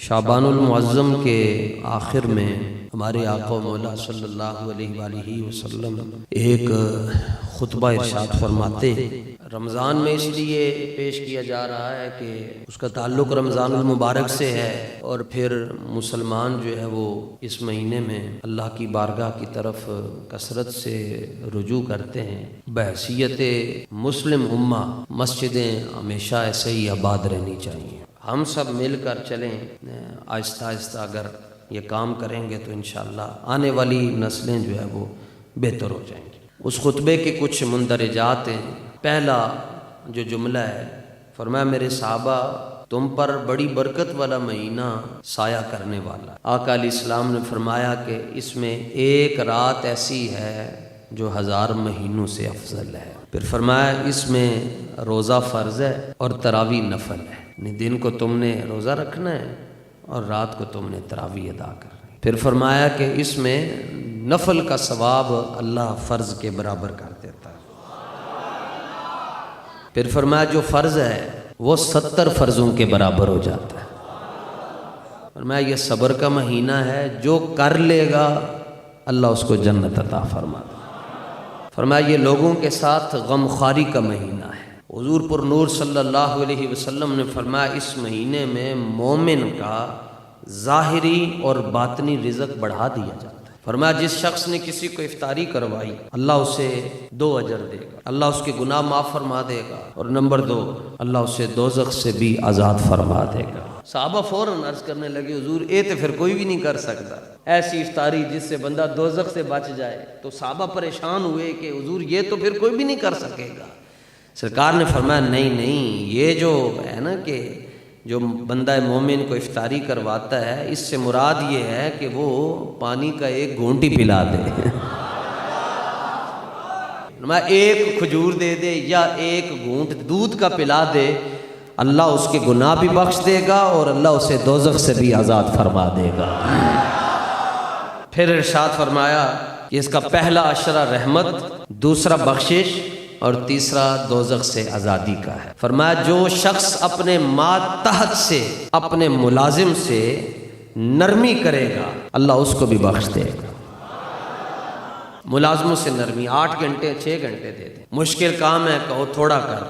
شعبان المعظم کے آخر میں ہمارے آقا و مولا صلی اللہ علیہ وآلہ وسلم ایک خطبہ ارشاد فرماتے ہیں۔ رمضان میں اس لیے پیش کیا جا رہا ہے کہ اس کا تعلق رمضان المبارک سے ہے، اور پھر مسلمان جو ہے وہ اس مہینے میں اللہ کی بارگاہ کی طرف کثرت سے رجوع کرتے ہیں۔ بحیثیت مسلم امہ مسجدیں ہمیشہ ایسے ہی آباد رہنی چاہیے۔ ہم سب مل کر چلیں، آہستہ آہستہ اگر یہ کام کریں گے تو انشاءاللہ آنے والی نسلیں جو ہے وہ بہتر ہو جائیں گی۔ اس خطبے کے کچھ مندرجات ہیں۔ پہلا جو جملہ ہے، فرمایا میرے صحابہ تم پر بڑی برکت والا مہینہ سایہ کرنے والا۔ آقا علیہ السلام نے فرمایا کہ اس میں ایک رات ایسی ہے جو 1000 مہینوں سے افضل ہے۔ پھر فرمایا اس میں روزہ فرض ہے اور تراویح نفل ہے، یعنی دن کو تم نے روزہ رکھنا ہے اور رات کو تم نے تراویح ادا کرنا ہے۔ پھر فرمایا کہ اس میں نفل کا ثواب اللہ فرض کے برابر کر دیتا ہے۔ پھر فرمایا جو فرض ہے وہ 70 فرضوں کے برابر ہو جاتا ہے۔ فرمایا یہ صبر کا مہینہ ہے، جو کر لے گا اللہ اس کو جنت عطا فرماتا ہے۔ فرمایا یہ لوگوں کے ساتھ غمخواری کا مہینہ ہے۔ حضور پر نور صلی اللہ علیہ وسلم نے فرمایا اس مہینے میں مومن کا ظاہری اور باطنی رزق بڑھا دیا جاتا ہے۔ فرمایا جس شخص نے کسی کو افطاری کروائی اللہ اسے 2 اجر دے گا، اللہ اس کے گناہ معاف فرما دے گا، اور نمبر 2 اللہ اسے دوزخ سے بھی آزاد فرما دے گا۔ صحابہ فوراً عرض کرنے لگے حضور اے تو پھر کوئی بھی نہیں کر سکتا، ایسی افطاری جس سے بندہ دوزخ سے بچ جائے۔ تو صحابہ پریشان ہوئے کہ حضور یہ تو پھر کوئی بھی نہیں کر سکے گا۔ سرکار نے فرمایا نہیں، یہ جو ہے نا کہ جو بندہ مومن کو افطاری کرواتا ہے، اس سے مراد یہ ہے کہ وہ پانی کا ایک گھونٹ ہی پلا دے، ایک کھجور دے دے یا ایک گھونٹ دودھ کا پلا دے، اللہ اس کے گناہ بھی بخش دے گا اور اللہ اسے دوزخ سے بھی آزاد فرما دے گا۔ پھر ارشاد فرمایا کہ اس کا پہلا عشرہ رحمت، دوسرا بخشش اور تیسرا دوزخ سے آزادی کا ہے۔ فرمایا جو شخص اپنے ماتحت سے اپنے ملازم سے نرمی کرے گا اللہ اس کو بھی بخش دے گا۔ ملازموں سے نرمی، 8 گھنٹے 6 گھنٹے دے دیں، مشکل کام ہے کہو تھوڑا کر،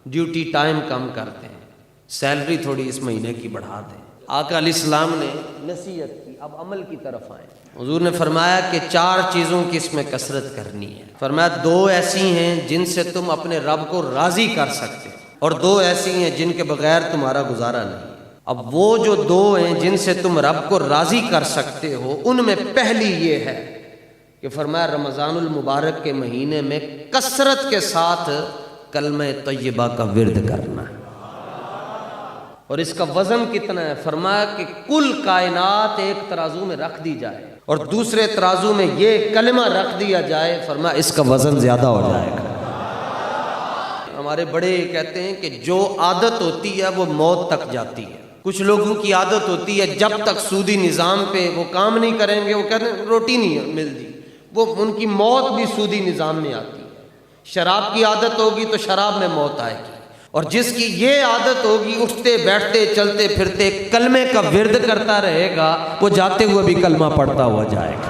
ڈیوٹی ٹائم کم کر دیں، سیلری تھوڑی اس مہینے کی بڑھا دیں۔ آقا علیہ السلام نے نصیحت کی، اب عمل کی طرف آئیں۔ حضور نے فرمایا کہ 4 چیزوں کی اس میں کثرت کرنی ہے۔ فرمایا 2 ایسی ہیں جن سے تم اپنے رب کو راضی کر سکتے اور 2 ایسی ہیں جن کے بغیر تمہارا گزارا نہیں۔ اب وہ جو 2 ہیں جن سے تم رب کو راضی کر سکتے ہو، ان میں پہلی یہ ہے کہ فرمایا رمضان المبارک کے مہینے میں کثرت کے ساتھ کلمہ طیبہ کا ورد کرنا ہے۔ اور اس کا وزن کتنا ہے؟ فرمایا کہ کل کائنات ایک ترازو میں رکھ دی جائے اور دوسرے ترازو میں یہ کلمہ رکھ دیا جائے، فرمایا اس کا وزن زیادہ ہو جائے گا۔ ہمارے بڑے کہتے ہیں کہ جو عادت ہوتی ہے وہ موت تک جاتی ہے۔ کچھ لوگوں کی عادت ہوتی ہے جب تک سودی نظام پہ وہ کام نہیں کریں گے، وہ کہتے ہیں روٹی نہیں ملتی، وہ ان کی موت بھی سودی نظام میں آتی ہے۔ شراب کی عادت ہوگی تو شراب میں موت آئے گی، اور جس کی یہ عادت ہوگی اٹھتے بیٹھتے چلتے پھرتے کلمے کا ورد کرتا رہے گا، وہ جاتے ہوئے بھی کلمہ پڑھتا ہوا جائے گا۔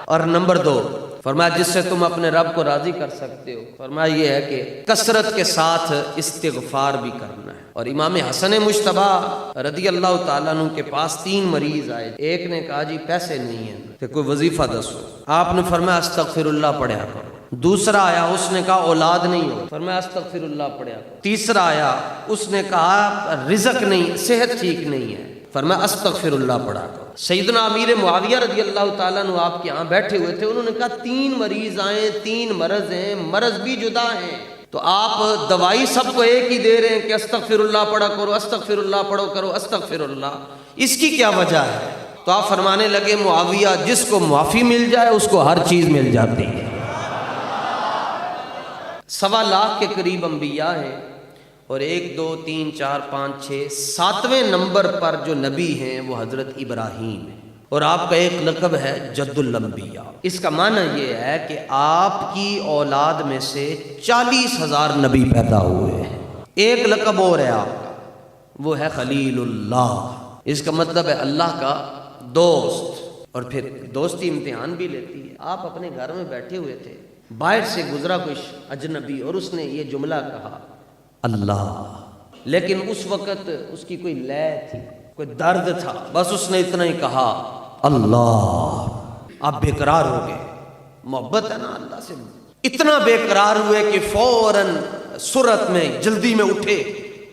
اور نمبر 2 فرمایا جس سے تم اپنے رب کو راضی کر سکتے ہو، فرمایا یہ ہے کہ کثرت کے ساتھ استغفار بھی کرنا ہے۔ اور امام حسن مجتبی رضی اللہ تعالیٰ عنہ کے پاس 3 مریض آئے۔ ایک نے کہا جی پیسے نہیں ہیں کہ کوئی وظیفہ دسو، آپ نے فرمایا استغفر اللہ پڑھیا کرو۔ دوسرا آیا، اس نے کہا اولاد نہیں ہو، فرمایا استغفر اللہ پڑھیا کرو۔ تیسرا آیا، اس نے کہا رزق نہیں، صحت ٹھیک نہیں ہے، فرمایا استغفر اللہ پڑھا کرو۔ سیدنا امیر معاویہ رضی اللہ تعالیٰ عنہ آپ کے یہاں بیٹھے ہوئے تھے، انہوں نے کہا 3 مریض آئے، 3 مرض ہیں، مرض بھی جدا ہیں، تو آپ دوائی سب کو ایک ہی دے رہے ہیں کہ استغفر اللہ پڑھا کرو، استغفر اللہ پڑھو کرو، استغفر اللہ، اس کی کیا وجہ ہے؟ تو آپ فرمانے لگے معاویہ جس کو معافی مل جائے اس کو ہر چیز مل جاتی ہے۔ 1.25 لاکھ کے قریب انبیاء ہیں، اور 1 2 3 4 5 6 7ویں نمبر پر جو نبی ہیں وہ حضرت ابراہیم ہیں، اور آپ کا ایک لقب ہے جد الانبیاء۔ اس کا معنی یہ ہے کہ آپ کی اولاد میں سے 40,000 نبی پیدا ہوئے ہیں۔ ایک لقب اور ہے آپ کا، وہ ہے خلیل اللہ، اس کا مطلب ہے اللہ کا دوست۔ اور پھر دوستی امتحان بھی لیتی ہے۔ آپ اپنے گھر میں بیٹھے ہوئے تھے، باہر سے گزرا کوئی اجنبی اور اس نے یہ جملہ کہا اللہ، لیکن اس وقت اس کی کوئی لے تھی، کوئی درد تھا، بس اس نے اتنا ہی کہا اللہ، آپ بے قرار ہو گئے۔ محبت ہے نا اللہ سے، اتنا بے قرار ہوئے کہ فوراً سرعت میں جلدی میں اٹھے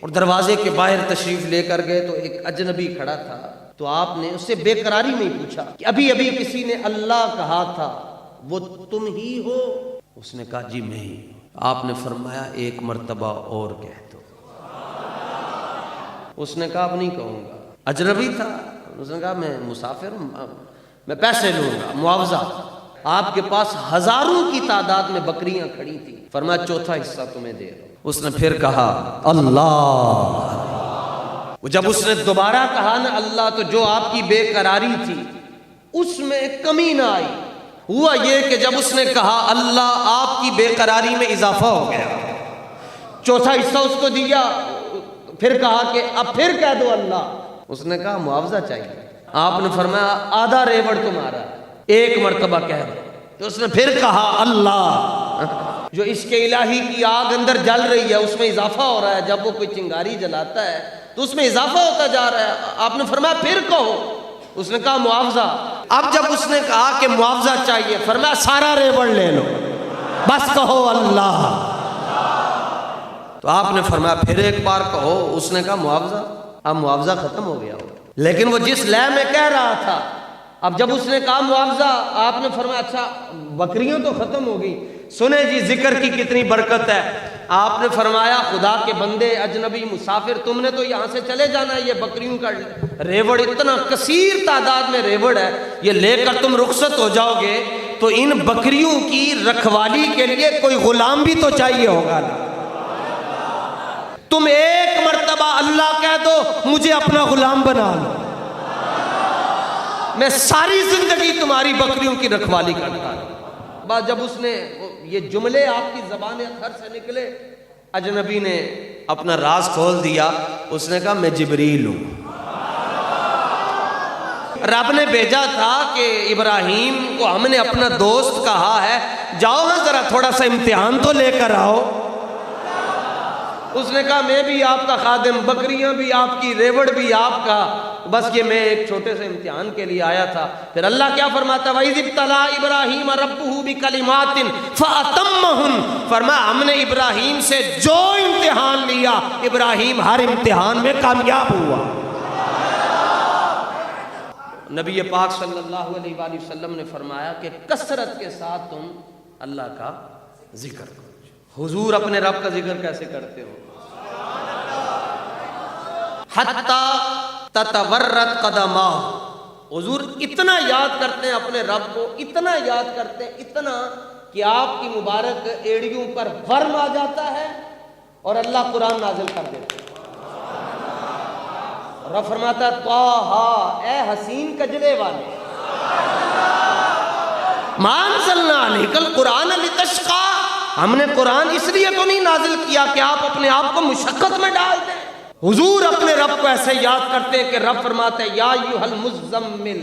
اور دروازے کے باہر تشریف لے کر گئے تو ایک اجنبی کھڑا تھا، تو آپ نے اس سے بے قراری میں پوچھا کہ ابھی ابھی کسی نے اللہ کہا تھا، وہ تم ہی ہو؟ اس نے کہا جی میں ہی ہوں۔ آپ نے فرمایا ایک مرتبہ اور کہہ دو۔ اس نے کہا اب نہیں کہوں گا۔ اجنبی تھا، اس نے کہا میں مسافر ہوں، میں پیسے لوں گا، معاوضہ۔ آپ کے پاس ہزاروں کی تعداد میں بکریاں کھڑی تھی، فرمایا چوتھا حصہ تمہیں دے رہا ہوں۔ اس نے پھر کہا اللہ۔ جب اس نے دوبارہ کہا نا اللہ، تو جو آپ کی بے قراری تھی اس میں کمی نہ آئی۔ ہوا یہ کہ جب اس نے کہا اللہ، آپ کی بے قراری میں اضافہ ہو گیا، چوتھا حصہ اس کو دیا، پھر کہا کہ اب پھر کہہ دو اللہ۔ اس نے کہا معاوضہ چاہیے۔ آپ نے فرمایا آدھا ریوڑ تمہارا، ایک مرتبہ کہہ دو۔ تو اس نے پھر کہا اللہ۔ جو عشق الہی کی آگ اندر جل رہی ہے اس میں اضافہ ہو رہا ہے، جب وہ کوئی چنگاری جلاتا ہے تو اس میں اضافہ ہوتا جا رہا ہے۔ آپ نے فرمایا پھر کہو۔ اس نے کہا معاوضہ۔ اب جب اس نے کہا کہ معاوضہ چاہیے، فرمایا سارا ریوڑ لے لو، بس کہو اللہ۔ تو آپ نے فرمایا پھر ایک بار کہو۔ اس نے کہا معاوضہ۔ اب معاوضہ ختم ہو گیا ہو، لیکن وہ جس لے میں کہہ رہا تھا، اب جب اس نے کہا معاوضہ، آپ نے فرمایا اچھا بکریاں تو ختم ہو گئی، سنیں جی ذکر کی کتنی برکت ہے۔ آپ نے فرمایا خدا کے بندے، اجنبی مسافر، تم نے تو یہاں سے چلے جانا ہے، یہ بکریوں کا ریوڑ اتنا کثیر تعداد میں ریوڑ ہے، یہ لے کر تم رخصت ہو جاؤ گے تو ان بکریوں کی رکھوالی کے لیے کوئی غلام بھی تو چاہیے ہوگا نا۔ تم ایک مرتبہ اللہ کہہ دو، مجھے اپنا غلام بنا لو، میں ساری زندگی تمہاری بکریوں کی رکھوالی کرتا ہوں۔ بس جب اس نے یہ جملے آپ کی زبان اطہر سے نکلے، اجنبی نے اپنا راز کھول دیا۔ اس نے کہا میں جبریل ہوں، رب نے بھیجا تھا کہ ابراہیم کو ہم نے اپنا دوست کہا ہے، جاؤ ہاں ذرا تھوڑا سا امتحان تو لے کر آؤ۔ اس نے کہا میں بھی آپ کا خادم، بکریاں بھی آپ کی، ریوڑ بھی آپ کا، بس یہ میں ایک چھوٹے سے امتحان کے لیے آیا تھا۔ پھر اللہ کیا فرماتا ہے وَإِذِ ابْتَلَىٰ إِبْرَاهِيمَ رَبُّهُ بِكَلِمَاتٍ فَأَتَمَّهُنَّ، فرمایا ہم نے ابراہیم سے جو امتحان لیا، ابراہیم ہر امتحان میں کامیاب ہوا۔ نبی پاک صلی اللہ علیہ وآلہ وسلم نے فرمایا کہ کثرت کے ساتھ تم اللہ کا ذکر کرو۔ حضور اپنے رب کا ذکر کیسے کرتے ہو؟ حتی تتورت قدمہ، حضور اتنا یاد کرتے ہیں اپنے رب کو، اتنا یاد کرتے ہیں، اتنا کہ آپ کی مبارک ایڑیوں پر ورم آ جاتا ہے اور اللہ قرآن نازل کر دیتا ہے۔ رب فرماتا ہے طٰہٰ، اے حسین کجلے والے، مَا أَنزَلْنَا عَلَيْكَ الْقُرْآنَ لِتَشْقَىٰ، ہم نے قرآن اس لیے تو نہیں نازل کیا کہ آپ اپنے آپ کو مشقت میں ڈال دیں۔ حضور اپنے رب کو ایسے یاد کرتے کہ رب فرماتے ہیں یا ایھا المزمل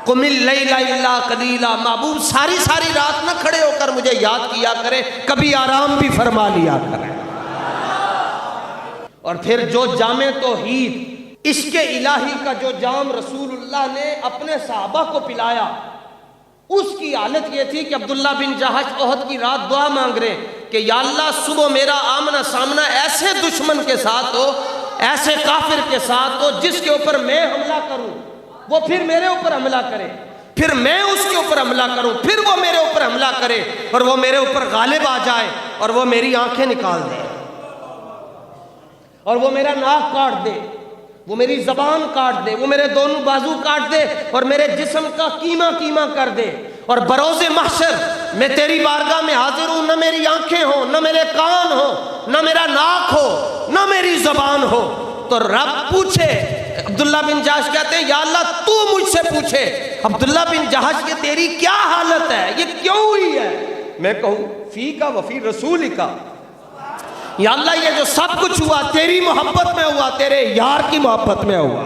قم اللیل الا قلیلا، محبوب ساری ساری رات نہ کھڑے ہو کر مجھے یاد کیا کرے، کبھی آرام بھی فرما لیا کرے۔ اور پھر جو جام توحید، عشق الہی کا جو جام رسول اللہ نے اپنے صحابہ کو پلایا، اس کی حالت یہ تھی کہ عبداللہ بن جہش احد کی رات دعا مانگ رہے کہ یا اللہ صبح میرا آمنا سامنا ایسے دشمن کے ساتھ ہو، ایسے کافر کے ساتھ ہو جس کے اوپر میں حملہ کروں، وہ پھر میرے اوپر حملہ کرے، پھر میں اس کے اوپر حملہ کروں، پھر وہ میرے اوپر حملہ کرے اور وہ میرے اوپر غالب آ جائے اور وہ میری آنکھیں نکال دے اور وہ میرا ناک کاٹ دے، وہ میری زبان کاٹ دے، وہ میرے دونوں بازو کاٹ دے اور میرے جسم کا کیما کیما کر دے، اور بروز محشر میں تیری بارگاہ میں حاضر ہوں، نہ میری آنکھیں ہوں، نہ میرے کان ہوں، نہ میرا ناک ہو، نہ میری زبان ہو۔ تو رب پوچھے، عبداللہ بن جہش کہتے ہیں یا اللہ تو مجھ سے پوچھے عبداللہ بن جہش کہ تیری کیا حالت ہے، یہ کیوں ہوئی ہے؟ میں کہوں فی کا وفی رسول کا، یا اللہ یہ جو سب کچھ ہوا تیری محبت میں ہوا، تیرے یار کی محبت میں ہوا.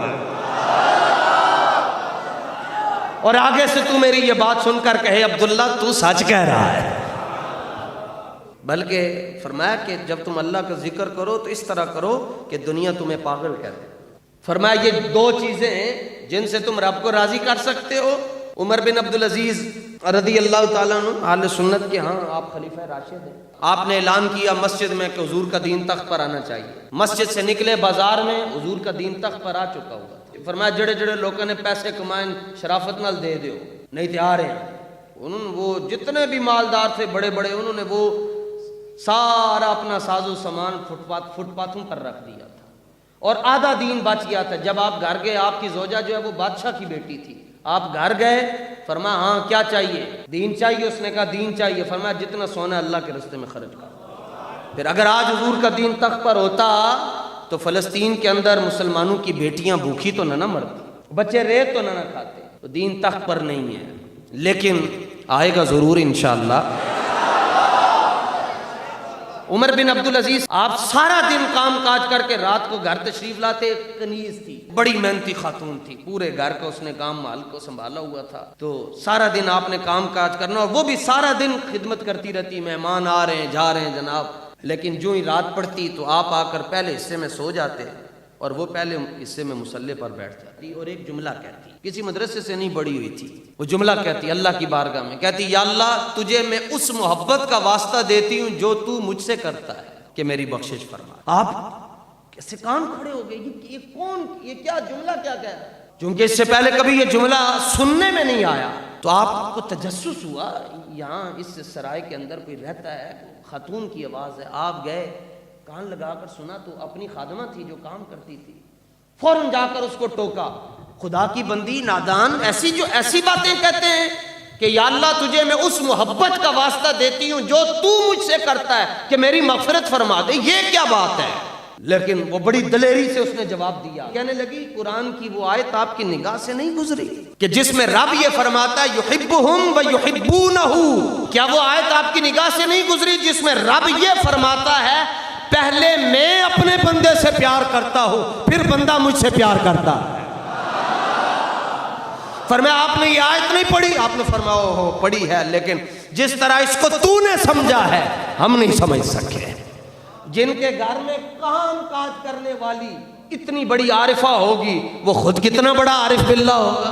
اور آگے سے تو میری یہ بات سن کر کہے عبداللہ تو سچ کہہ رہا ہے. بلکہ فرمایا کہ جب تم اللہ کا ذکر کرو تو اس طرح کرو کہ دنیا تمہیں پاگل کہہ دے. فرمایا یہ دو چیزیں ہیں جن سے تم رب کو راضی کر سکتے ہو. عمر بن عبدالعزیز رضی اللہ تعالیٰ عنہ اہل سنت کے ہاں آپ خلیفہ راشد ہیں. آپ نے اعلان کیا مسجد میں کہ حضور کا دین تخت پر آنا چاہیے. مسجد سے نکلے بازار میں حضور کا دین تخت پر آ چکا ہوا. فرمایا جڑے جڑے لوگوں نے پیسے کمائے شرافت نال دے دیو، نہیں تے آ رہے ہیں. انہوں نے وہ جتنے بھی مالدار تھے بڑے بڑے انہوں نے وہ سارا اپنا ساز و سامان فٹ پاتھوں پر رکھ دیا تھا اور آدھا دین بچ گیا تھا. جب آپ گھر گئے آپ کی زوجہ جو ہے وہ بادشاہ کی بیٹی تھی. آپ گھر گئے فرمایا ہاں کیا چاہیے؟ دین چاہیے. اس نے کہا دین چاہیے. فرمایا جتنا سونا اللہ کے راستے میں خرچ کر. پھر اگر آج حضور کا دین تخت پر ہوتا تو فلسطین کے اندر مسلمانوں کی بیٹیاں بھوکی تو نہ مرتی، بچے ریت تو نہ کھاتے. تو دین تخت پر نہیں ہے لیکن آئے گا ضرور انشاءاللہ. عمر بن عبدالعزیز آپ سارا دن کام کاج کر کے رات کو گھر تشریف لاتے. کنیز تھی، بڑی محنتی خاتون تھی، پورے گھر کا اس نے کام مال کو سنبھالا ہوا تھا. تو سارا دن آپ نے کام کاج کرنا اور وہ بھی سارا دن خدمت کرتی رہتی. مہمان آ رہے ہیں جا رہے ہیں جناب. لیکن جو ہی رات پڑتی تو آپ آ کر پہلے حصے میں سو جاتے اور وہ پہلے حصے میں مصلے پر بیٹھ جاتی اور ایک جملہ کہتی. کسی مدرسے سے نہیں بڑی ہوئی تھی. وہ جملہ کہتی اللہ کی بارگاہ میں، کہتی یا اللہ تجھے میں اس محبت کا واسطہ دیتی ہوں جو تو مجھ سے کرتا ہے کہ میری بخشش فرما. آپ کیسے کان کھڑے ہو گئے، یہ کون، یہ کیا جملہ کیا کہہ رہا ہے؟ چونکہ اس سے پہلے کبھی یہ جملہ سننے میں نہیں آیا. تو آپ کو تجسس ہوا یہاں اس سرائے کے اندر کوئی رہتا ہے، خاتون کی آواز ہے. آپ گئے کان لگا کر سنا تو اپنی خادمہ تھی جو کام کرتی تھی. فوراً جا کر اس کو ٹوکا، خدا کی بندی نادان ایسی باتیں کہتے ہیں کہ یا اللہ تجھے میں اس محبت کا واسطہ دیتی ہوں جو تو مجھ سے کرتا ہے کہ میری مغفرت فرما دے. یہ کیا بات ہے؟ لیکن وہ بڑی دلیری سے اس نے جواب دیا. کہنے لگی قرآن کی وہ آیت آپ کی نگاہ سے نہیں گزری کہ جس میں رب یہ فرماتا ہے یحبہم و یحبونہ؟ کیا وہ آیت آپ کی نگاہ سے نہیں گزری جس میں رب یہ فرماتا ہے پہلے میں اپنے بندے سے پیار کرتا ہوں پھر بندہ مجھ سے پیار کرتا ہے؟ فرمایا آپ نے یہ آیت نہیں پڑھی؟ آپ نے فرمایا ہو پڑھی ہے لیکن جس طرح اس کو تو نے سمجھا ہے ہم نہیں سمجھ سکے. جن کے گھر میں کام کاج کرنے والی اتنی بڑی عارفہ ہوگی وہ خود کتنا بڑا عارف باللہ ہوگا.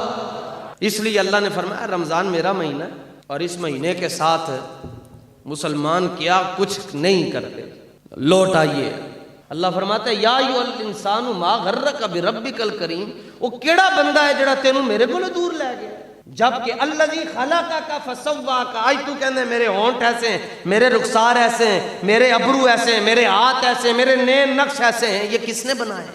اس لیے اللہ نے فرمایا رمضان میرا مہینہ اور اس مہینے کے ساتھ مسلمان کیا کچھ نہیں کرتے. لوٹ آئیے. اللہ فرماتا ہے یا ایھا الانسان ما غرک بربک الکریم. وہ کیڑا بندہ ہے جڑا تینوں میرے کولوں دور لے گیا جبکہ الذی خلقک فسواک. آج تو کہندے میرے ہونٹ ایسے ہیں، میرے رخسار ایسے ہیں، میرے ابرو ایسے ہیں، میرے ہاتھ ایسے ہیں، میرے نیم نقش ایسے ہیں. یہ کس نے بنائے؟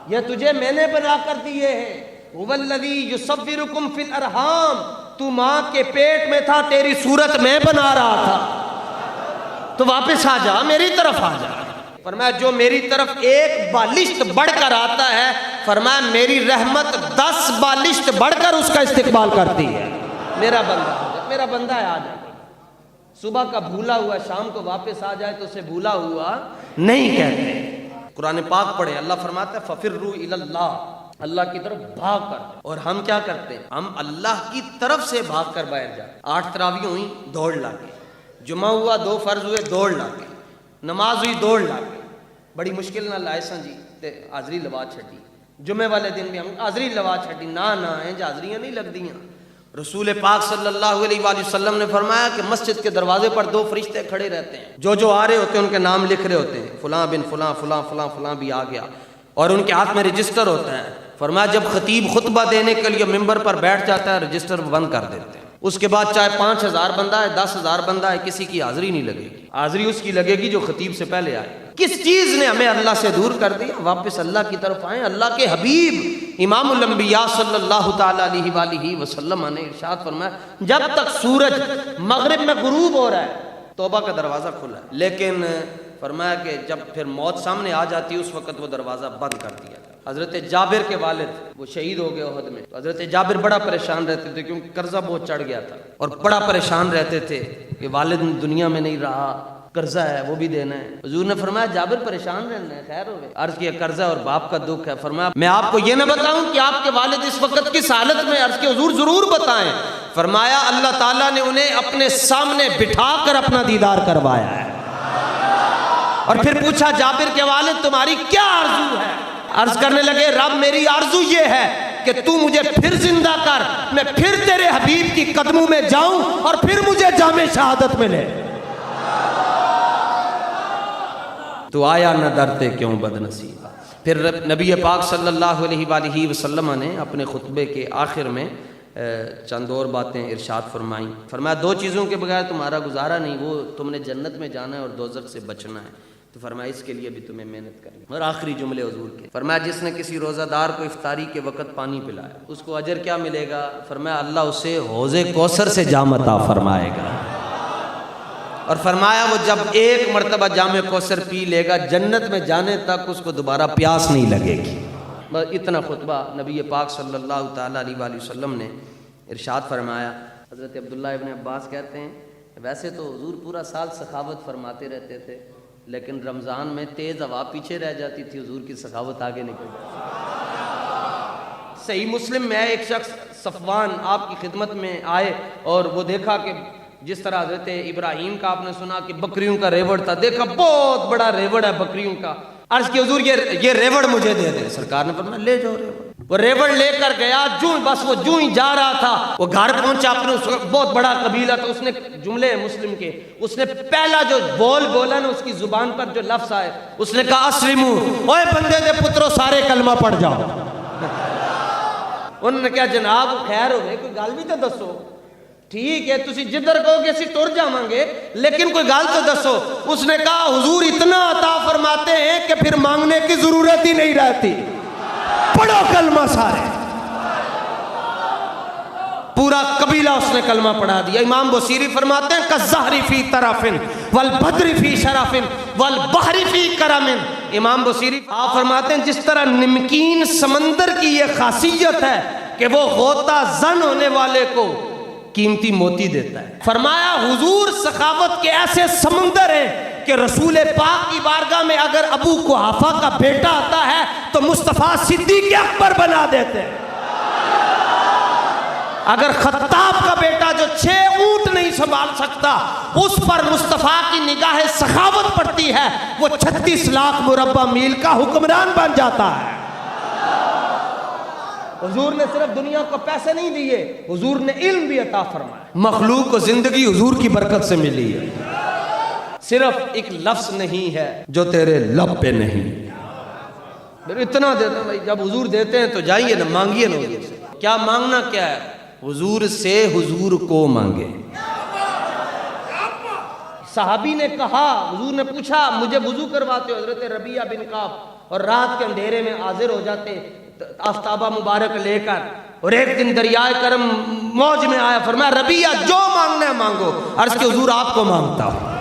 یہ تجھے میں نے بنا کر دیے ہیں. هو الذی یصورکم فی الارحام. تو ماں کے پیٹ میں تھا تیری صورت میں بنا رہا تھا. تو واپس آ جا، میری طرف آ جا. فرمایا جو میری طرف ایک بالشت بڑھ کر آتا ہے فرمایا میری رحمت 10 بالشت بڑھ کر اس کا استقبال کرتی ہے. میرا بندہ آ جائے، میرا بندہ ہے آ جائے. صبح کا بھولا ہوا شام کو واپس آ جائے تو اسے بھولا ہوا نہیں کہتے. قرآن پاک پڑھے اللہ فرماتا ہے ففروا الی اللہ. اللہ کی طرف بھاگ کر. اور ہم کیا کرتے ہیں؟ ہم اللہ کی طرف سے بھاگ کر باہر جاتے. 8 تراویح ہوئی دوڑ لا کے، جمعہ ہوا 2 فرض ہوئے دوڑ لا کے، نماز ہوئی دوڑ لا کے. بڑی مشکل نہ لائے سن جی تے حاضری لوا چھڈی. جمعے والے دن بھی ہم حاضری لوا چھڈی. نہ انج حاضریاں نہیں لگدیاں. رسول پاک صلی اللہ علیہ وآلہ وسلم نے فرمایا کہ مسجد کے دروازے پر 2 فرشتے کھڑے رہتے ہیں. جو آ رہے ہوتے ہیں ان کے نام لکھ رہے ہوتے ہیں، فلاں بن فلاں فلاں فلاں فلاں بھی آ گیا، اور ان کے ہاتھ میں رجسٹر ہوتا ہے. فرمایا جب خطیب خطبہ دینے کے لیے ممبر پر بیٹھ جاتا ہے رجسٹر بند کر دیتے ہیں. اس کے بعد چاہے 5000 بندہ ہے 10,000 بندہ ہے کسی کی حاضری نہیں لگے گی. حاضری اس کی لگے گی جو خطیب سے پہلے آئے. کس چیز نے ہمیں اللہ سے دور کر دیا؟ واپس اللہ کی طرف آئیں. اللہ کے حبیب امام الانبیاء صلی اللہ تعالی علیہ وآلہ وسلم نے ارشاد فرمایا جب تک سورج مغرب میں غروب ہو رہا ہے توبہ کا دروازہ کھلا ہے. لیکن فرمایا کہ جب پھر موت سامنے آ جاتی ہے اس وقت وہ دروازہ بند کر دیا. حضرت جابر کے والد وہ شہید ہو گئے احد میں. تو حضرت جابر بڑا پریشان رہتے تھے کیونکہ قرضہ بہت چڑھ گیا تھا اور بڑا پریشان رہتے تھے کہ والد دنیا میں نہیں رہا قرضہ ہے وہ بھی دینا ہے. حضور نے فرمایا جابر پریشان رہنا ہے, خیر ہوئے. عرض کیا قرضہ اور باپ کا دکھ ہے. فرمایا میں آپ کو یہ نہ بتاؤں کہ آپ کے والد اس وقت کس حالت میں؟ عرض کیا حضور ضرور بتائیں. فرمایا اللہ تعالیٰ نے انہیں اپنے سامنے بٹھا کر اپنا دیدار کروایا ہے. اور پھر پوچھا جابر کے والد تمہاری کیا آرزو ہے؟ عرض کرنے لگے رب میری آرزو یہ ہے کہ تو مجھے پھر زندہ کر, میں پھر تیرے حبیب کی قدموں میں جاؤں اور پھر مجھے جام شہادت ملے. تو آیا نہ ڈرتے کیوں بد نصیبہ. پھر نبی پاک صلی اللہ علیہ وآلہ وسلم نے اپنے خطبے کے آخر میں چند اور باتیں ارشاد فرمائیں. فرمایا دو چیزوں کے بغیر تمہارا گزارا نہیں, وہ تم نے جنت میں جانا ہے اور دوزخ سے بچنا ہے. تو فرمایا اس کے لیے بھی تمہیں محنت کرنی. اور آخری جملے حضور کے, فرمایا جس نے کسی روزہ دار کو افطاری کے وقت پانی پلایا اس کو اجر کیا ملے گا؟ فرمایا اللہ اسے حوض کوثر سے جام عطا فرمائے گا. اور فرمایا وہ جب ایک مرتبہ جام کوثر پی لے گا جنت میں جانے تک اس کو دوبارہ پیاس نہیں لگے گی. بس اتنا خطبہ نبی پاک صلی اللہ تعالیٰ علیہ وآلہ وسلم نے ارشاد فرمایا. حضرت عبداللہ ابن عباس کہتے ہیں ویسے تو حضور پورا سال سخاوت فرماتے رہتے تھے, لیکن رمضان میں تیز ہوا پیچھے رہ جاتی تھی, حضور کی سخاوت آگے نکل جاتی. صحیح مسلم میں ایک شخص صفوان آپ کی خدمت میں آئے اور وہ دیکھا کہ جس طرح حضرت ابراہیم کا آپ نے سنا کہ بکریوں کا ریوڑ تھا, دیکھا بہت بڑا ریوڑ ہے بکریوں کا. عرض کی حضور یہ ریوڑ مجھے دے دیں. سرکار نے فرمایا لے جاؤ ریوڑ. وہ ریوڑ لے کر گیا, جو ہی جا رہا تھا وہ گھر پہنچا, اپنے بہت بڑا قبیلہ تھا, اس نے جملے مسلم کے اس نے پہلا جو بولا نا اس کی زبان پر جو لفظ آئے اس نے کہا اسلمو, اوے بندے دے پترو سارے کلمہ پڑھ جاؤ. انہوں نے کہا جناب خیر ہو گئے کوئی گل بھی تو دسو. ٹھیک ہے تسی جدھر کہو گے اسی ٹر جاواں گے لیکن کوئی گل تو دسو. اس نے کہا حضور اتنا عطا فرماتے ہیں کہ پھر مانگنے کی ضرورت ہی نہیں رہتی. پڑھو کلمہ سارے. پورا قبیلہ اس نے کلمہ پڑھا دیا. امام بصیری فرماتے ہیں کالزہر فی طرف والبدر فی شرف والبحر فی کرم. امام بصیری آپ فرماتے ہیں جس طرح نمکین سمندر کی یہ خاصیت ہے کہ وہ غوطہ زن ہونے والے کو قیمتی موتی دیتا ہے. فرمایا حضور سخاوت کے ایسے سمندر ہیں کہ رسول پاک کی بارگاہ میں اگر ابو قحافہ کا بیٹا آتا ہے تو مصطفیٰ صدیق اکبر بنا دیتے ہیں. اگر خطاب کا بیٹا جو 6 اونٹ نہیں سنبھال سکتا اس پر مصطفیٰ کی نگاہ سخاوت پڑتی ہے, وہ 36 لاکھ مربع میل کا حکمران بن جاتا ہے. حضور نے صرف دنیا کو پیسے نہیں دیے, حضور نے علم بھی عطا فرمایا. مخلوق کو زندگی حضور کی برکت سے ملی ہے. صرف ایک لفظ نہیں ہے جو تیرے لب پہ نہیں. اتنا دیتا ہوں بھائی, جب حضور دیتے ہیں تو جائیے نا, مانگیے نا حضور سے. کیا مانگنا کیا ہے؟ حضور سے حضور کو مانگے. صحابی نے کہا, حضور نے پوچھا مجھے وضو کرواتے ہو؟ حضرت ربیعہ بن کعب اور رات کے اندھیرے میں حاضر ہو جاتے آفتابہ مبارک لے کر, اور ایک دن دریائے کرم موج میں آیا. فرمایا ربیعہ جو مانگنا ہے مانگو. عرض کہ حضور آپ کو مانگتا ہوں,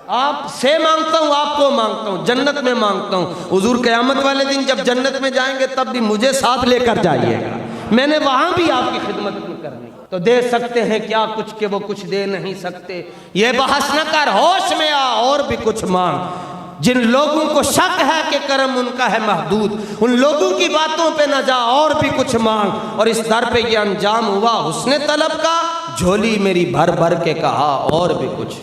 آپ سے مانگتا ہوں, آپ کو مانگتا ہوں, جنت میں مانگتا ہوں. حضور قیامت والے دن جب جنت میں جائیں گے تب بھی مجھے ساتھ لے کر جائیے گا, میں نے وہاں بھی آپ کی خدمت کرنی. تو دے سکتے ہیں کیا کچھ کہ وہ کچھ دے نہیں سکتے. یہ بحث نہ کر, ہوش میں آ اور بھی کچھ مانگ. جن لوگوں کو شک ہے کہ کرم ان کا ہے محدود, ان لوگوں کی باتوں پہ نہ جا, اور بھی کچھ مانگ. اور اس در پہ یہ انجام ہوا حسن طلب کا, جھولی میری بھر بھر کے کہا اور بھی کچھ.